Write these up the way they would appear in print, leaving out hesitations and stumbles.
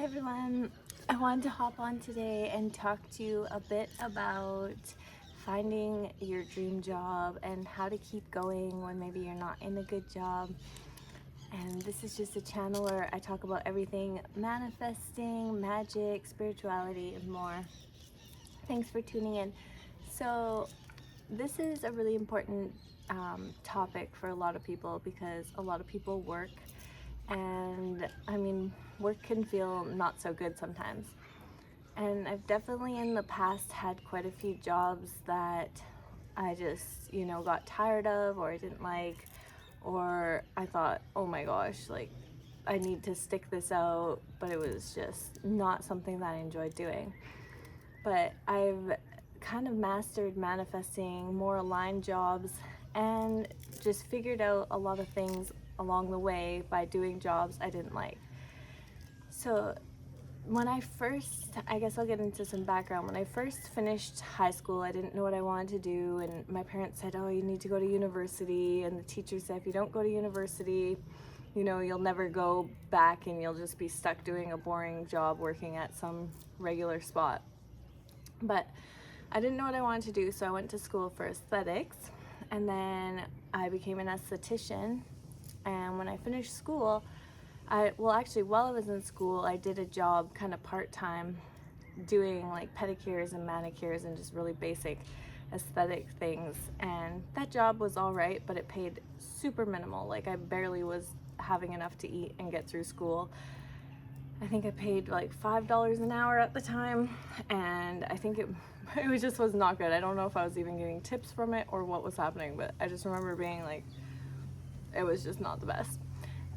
Hi everyone, I wanted to hop on today and talk to you a bit about finding your dream job and how to keep going when maybe you're not in a good job. And this is just a channel where I talk about everything manifesting, magic, spirituality, and more. Thanks for tuning in. So this is a really important topic for a lot of people because a lot of people work, and work can feel not so good sometimes. And I've definitely in the past had quite a few jobs that I just, got tired of, or I didn't like, or I thought, oh my gosh, like I need to stick this out, but it was just not something that I enjoyed doing. But I've kind of mastered manifesting more aligned jobs and just figured out a lot of things along the way by doing jobs I didn't like. So when I guess I'll get into some background. When I first finished high school, I didn't know what I wanted to do, and my parents said, oh, you need to go to university, and the teacher said, if you don't go to university, you'll never go back and you'll just be stuck doing a boring job working at some regular spot. But I didn't know what I wanted to do, so I went to school for aesthetics, and then I became an esthetician. And when I finished school, while I was in school, I did a job kind of part-time doing like pedicures and manicures and just really basic aesthetic things. And that job was all right, but it paid super minimal. Like I barely was having enough to eat and get through school. I think I paid like $5 an hour at the time, and I think it was not good. I don't know if I was even getting tips from it or what was happening, but I just remember being like, it was just not the best.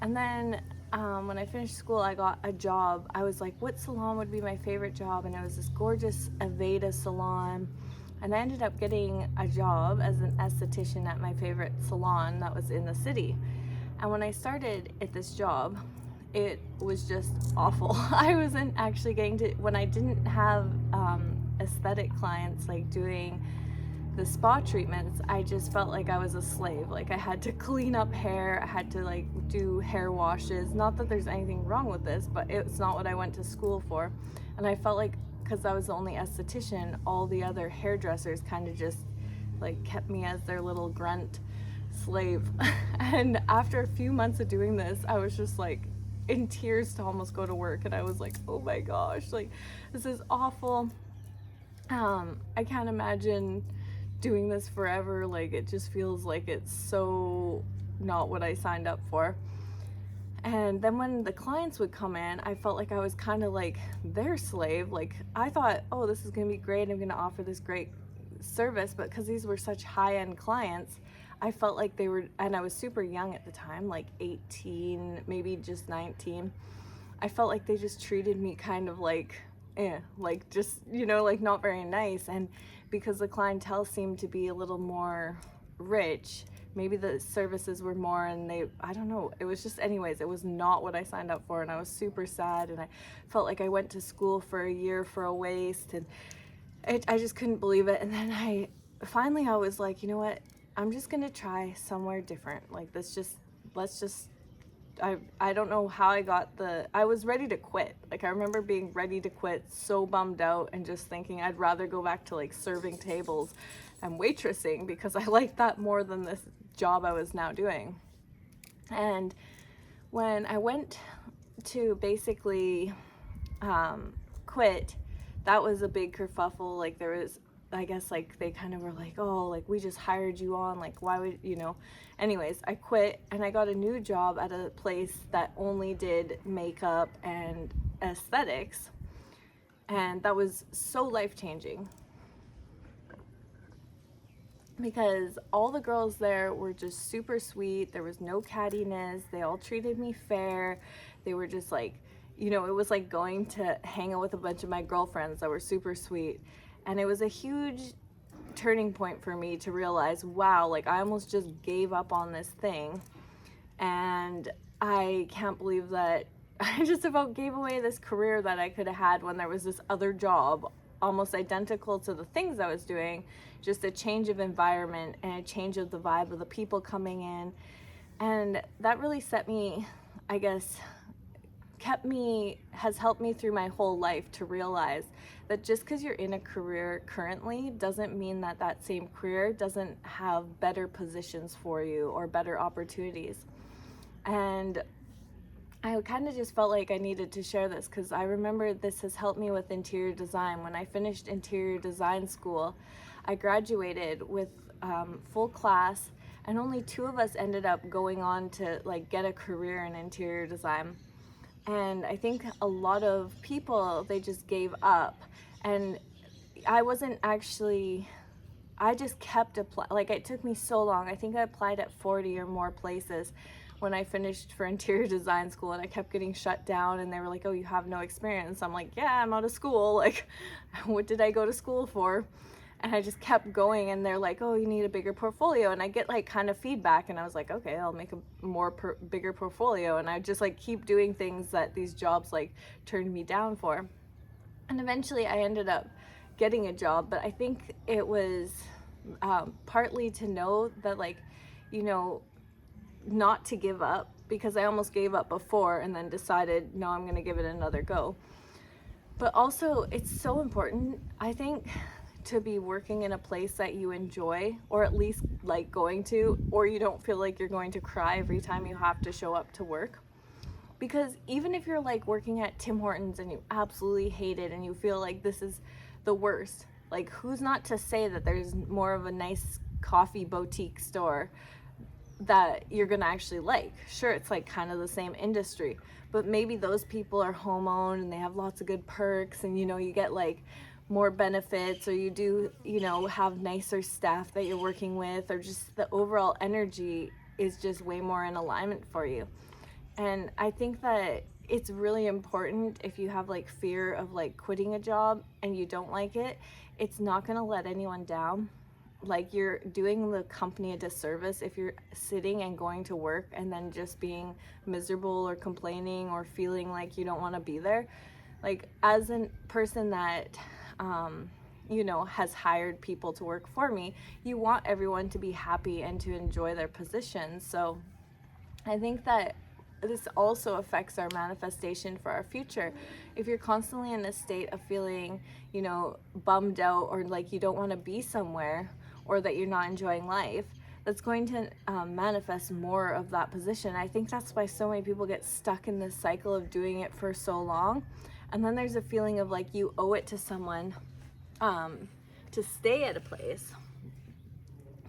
And then when I finished school, I got a job. I was like, what salon would be my favorite job? And it was this gorgeous Aveda salon. And I ended up getting a job as an esthetician at my favorite salon that was in the city. And when I started at this job, it was just awful. I wasn't actually getting to, when I didn't have aesthetic clients like doing the spa treatments, I just felt like I was a slave. Like I had to clean up hair, I had to like do hair washes. Not that there's anything wrong with this, but it's not what I went to school for. And I felt like because I was the only esthetician, all the other hairdressers kind of just like kept me as their little grunt slave. And after a few months of doing this, I was just like in tears to almost go to work, and I was like, oh my gosh, like this is awful. I can't imagine doing this forever. Like it just feels like it's so not what I signed up for. And then when the clients would come in, I felt like I was kind of like their slave. Like I thought, oh, this is gonna be great, I'm gonna offer this great service, but because these were such high-end clients, I felt like they were, and I was super young at the time, like 18, maybe just 19. I felt like they just treated me kind of like like just, like not very nice. And because the clientele seemed to be a little more rich, maybe the services were more, and I don't know, it was just, anyways, it was not what I signed up for, and I was super sad, and I felt like I went to school for a year for a waste, and I just couldn't believe it. And then I was like, you know what, I'm just gonna try somewhere different. Like let's just I don't know how I was ready to quit. Like I remember being ready to quit, so bummed out, and just thinking I'd rather go back to like serving tables and waitressing because I liked that more than this job I was now doing. And when I went to basically quit, that was a big kerfuffle. Like there was, I guess, like they kind of were like, oh, like we just hired you on, like why would anyways, I quit and I got a new job at a place that only did makeup and aesthetics, and that was so life-changing because all the girls there were just super sweet. There was no cattiness. They all treated me fair. They were just like, it was like going to hang out with a bunch of my girlfriends that were super sweet. And it was a huge turning point for me to realize, wow, like I almost just gave up on this thing. And I can't believe that I just about gave away this career that I could have had when there was this other job almost identical to the things I was doing, just a change of environment and a change of the vibe of the people coming in. And that really set me, I guess, has helped me through my whole life to realize that just because you're in a career currently doesn't mean that that same career doesn't have better positions for you or better opportunities. And I kind of just felt like I needed to share this because I remember this has helped me with interior design. When I finished interior design school, I graduated with full class, and only 2 of us ended up going on to like get a career in interior design. And I think a lot of people, they just gave up. And I wasn't actually, I just kept applying. Like, it took me so long. I think I applied at 40 or more places when I finished for interior design school, and I kept getting shut down, and they were like, oh, you have no experience. I'm like, yeah, I'm out of school. Like, what did I go to school for? And I just kept going, and they're like, oh, you need a bigger portfolio. And I get like kind of feedback, and I was like, okay, I'll make a bigger portfolio. And I just like keep doing things that these jobs like turned me down for. And eventually I ended up getting a job, but I think it was partly to know that, like, you know, not to give up, because I almost gave up before and then decided, no, I'm going to give it another go. But also, it's so important, I think, to be working in a place that you enjoy, or at least like going to, or you don't feel like you're going to cry every time you have to show up to work. Because even if you're like working at Tim Hortons and you absolutely hate it and you feel like this is the worst, like, who's not to say that there's more of a nice coffee boutique store that you're gonna actually like? Sure, it's like kind of the same industry, but maybe those people are home owned and they have lots of good perks, and you know, you get like more benefits, or you do, you know, have nicer staff that you're working with, or just the overall energy is just way more in alignment for you. And I think that it's really important, if you have like fear of like quitting a job and you don't like it, it's not gonna let anyone down. Like, you're doing the company a disservice if you're sitting and going to work and then just being miserable or complaining or feeling like you don't want to be there. Like, as a person that you know, has hired people to work for me, you want everyone to be happy and to enjoy their positions. So I think that this also affects our manifestation for our future. If you're constantly in a state of feeling, you know, bummed out, or like you don't want to be somewhere, or that you're not enjoying life, that's going to manifest more of that position. I think that's why so many people get stuck in this cycle of doing it for so long. And then there's a feeling of like you owe it to someone to stay at a place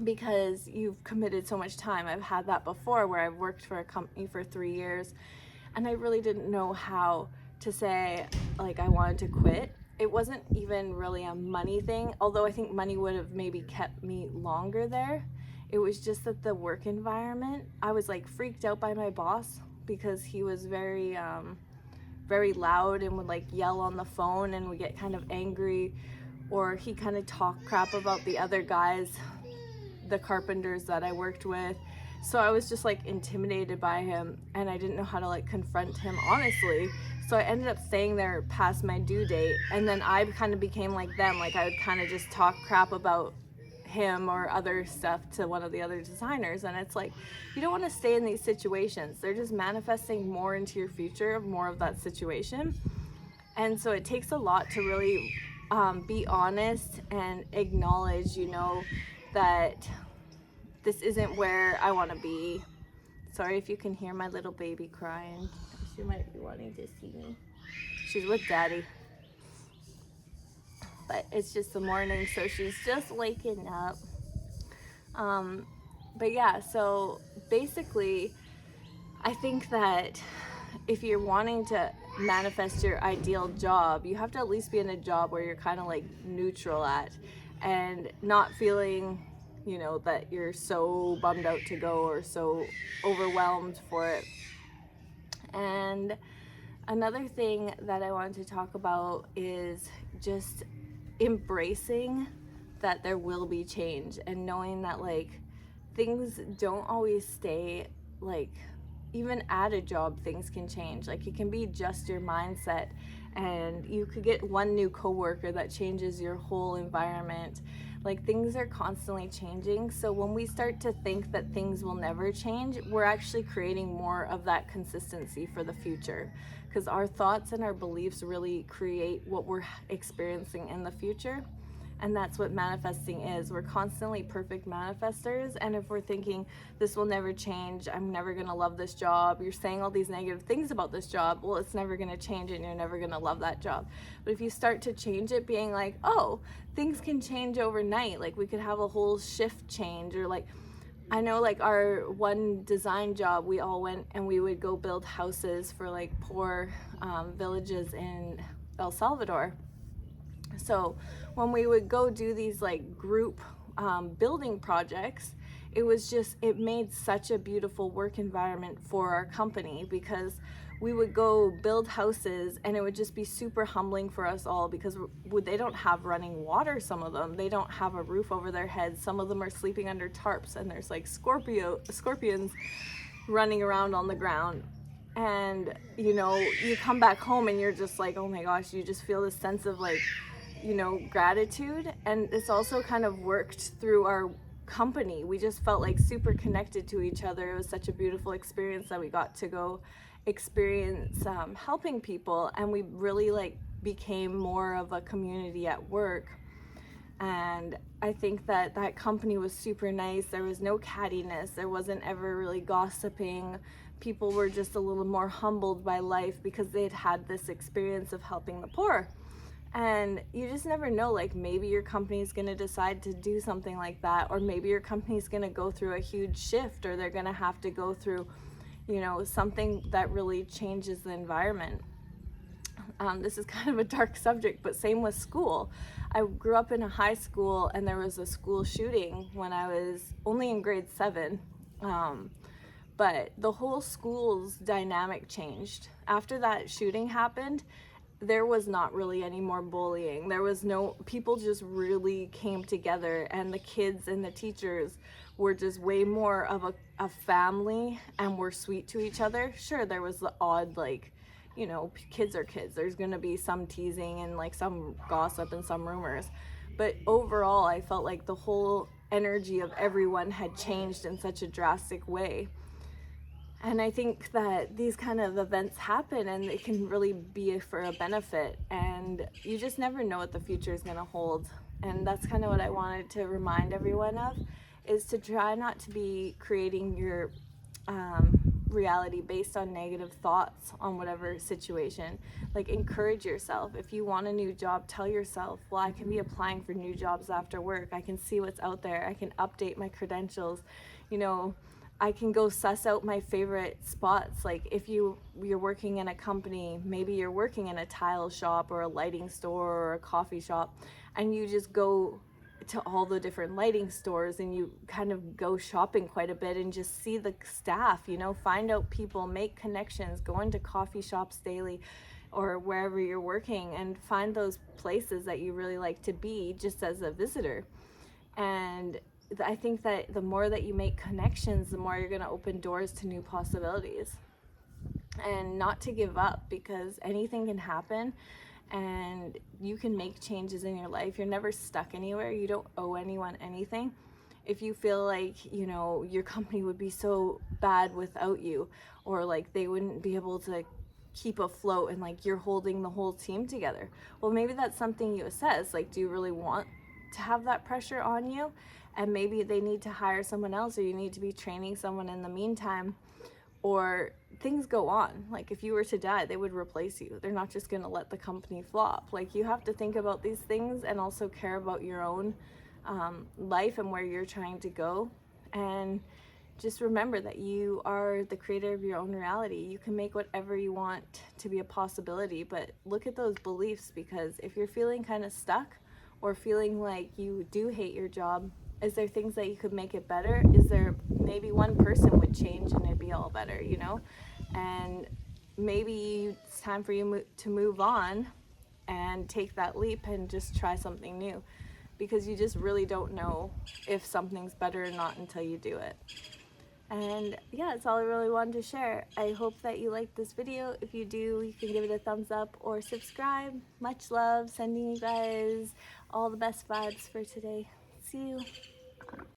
because you've committed so much time. I've had that before, where I've worked for a company for 3 years and I really didn't know how to say like I wanted to quit. It wasn't even really a money thing, although I think money would have maybe kept me longer there. It was just that the work environment, I was like freaked out by my boss, because he was very very loud and would like yell on the phone and would get kind of angry, or he kind of talked crap about the other guys, the carpenters that I worked with. So I was just like intimidated by him, and I didn't know how to like confront him honestly. So I ended up staying there past my due date, and then I kind of became like them. Like, I would kind of just talk crap about him or other stuff to one of the other designers, and it's like, you don't want to stay in these situations. They're just manifesting more into your future, more of that situation. And so it takes a lot to really be honest and acknowledge, you know, that this isn't where I want to be. Sorry if you can hear my little baby crying. She might be wanting to see me. She's with daddy. But it's just the morning, so she's just waking up. But yeah, so basically, I think that if you're wanting to manifest your ideal job, you have to at least be in a job where you're kind of like neutral at, and not feeling, you know, that you're so bummed out to go or so overwhelmed for it. And another thing that I wanted to talk about is just embracing that there will be change, and knowing that like things don't always stay, like even at a job things can change. Like, it can be just your mindset, and you could get one new coworker that changes your whole environment. Like, things are constantly changing. So when we start to think that things will never change, we're actually creating more of that consistency for the future, because our thoughts and our beliefs really create what we're experiencing in the future. And that's what manifesting is. We're constantly perfect manifestors. And if we're thinking, this will never change, I'm never going to love this job, you're saying all these negative things about this job, well, it's never going to change and you're never going to love that job. But if you start to change it, being like, oh, things can change overnight. Like, we could have a whole shift change. Or like, I know, like, our one design job, we all went and we would go build houses for like poor villages in El Salvador. So when we would go do these like group building projects, it made such a beautiful work environment for our company, because we would go build houses and it would just be super humbling for us all, because they don't have running water. Some of them, they don't have a roof over their heads. Some of them are sleeping under tarps, and there's like scorpions running around on the ground. And you come back home and you're just like, oh my gosh, you just feel this sense of like, gratitude. And it's also kind of worked through our company. We just felt like super connected to each other. It was such a beautiful experience that we got to go experience helping people, and we really like became more of a community at work. And I think that company was super nice. There was no cattiness. There wasn't ever really gossiping. People were just a little more humbled by life because they'd had this experience of helping the poor. And you just never know, like, maybe your company is going to decide to do something like that, or maybe your company is going to go through a huge shift, or they're going to have to go through, something that really changes the environment. This is kind of a dark subject, but same with school. I grew up in a high school, and there was a school shooting when I was only in grade 7. But the whole school's dynamic changed. After that shooting happened, there was not really any more bullying. People just really came together, and the kids and the teachers were just way more of a family, and were sweet to each other. Sure, there was the odd, like, kids are kids. There's gonna be some teasing and like some gossip and some rumors. But overall, I felt like the whole energy of everyone had changed in such a drastic way. And I think that these kind of events happen, and it can really be for a benefit, and you just never know what the future is going to hold. And that's kind of what I wanted to remind everyone of, is to try not to be creating your reality based on negative thoughts on whatever situation. Like, encourage yourself. If you want a new job, tell yourself, well, I can be applying for new jobs after work. I can see what's out there. I can update my credentials. I can go suss out my favorite spots. Like, if you're working in a company, maybe you're working in a tile shop or a lighting store or a coffee shop, and you just go to all the different lighting stores and you kind of go shopping quite a bit and just see the staff, find out people, make connections, go into coffee shops daily or wherever you're working, and find those places that you really like to be just as a visitor. And I think that the more that you make connections, the more you're going to open doors to new possibilities. And not to give up, because anything can happen and you can make changes in your life. You're never stuck anywhere. You don't owe anyone anything. If you feel like, your company would be so bad without you, or like they wouldn't be able to keep afloat, and like you're holding the whole team together, well, maybe that's something you assess. Like, do you really want to have that pressure on you? And maybe they need to hire someone else, or you need to be training someone in the meantime, or things go on. Like, if you were to die, they would replace you. They're not just going to let the company flop. Like, you have to think about these things and also care about your own life and where you're trying to go. And just remember that you are the creator of your own reality. You can make whatever you want to be a possibility, but look at those beliefs, because if you're feeling kind of stuck or feeling like you do hate your job, is there things that you could make it better? Is there maybe one person would change and it'd be all better, And maybe it's time for you to move on and take that leap and just try something new, because you just really don't know if something's better or not until you do it. And yeah, that's all I really wanted to share. I hope that you liked this video. If you do, you can give it a thumbs up or subscribe. Much love. Sending you guys all the best vibes for today. See you.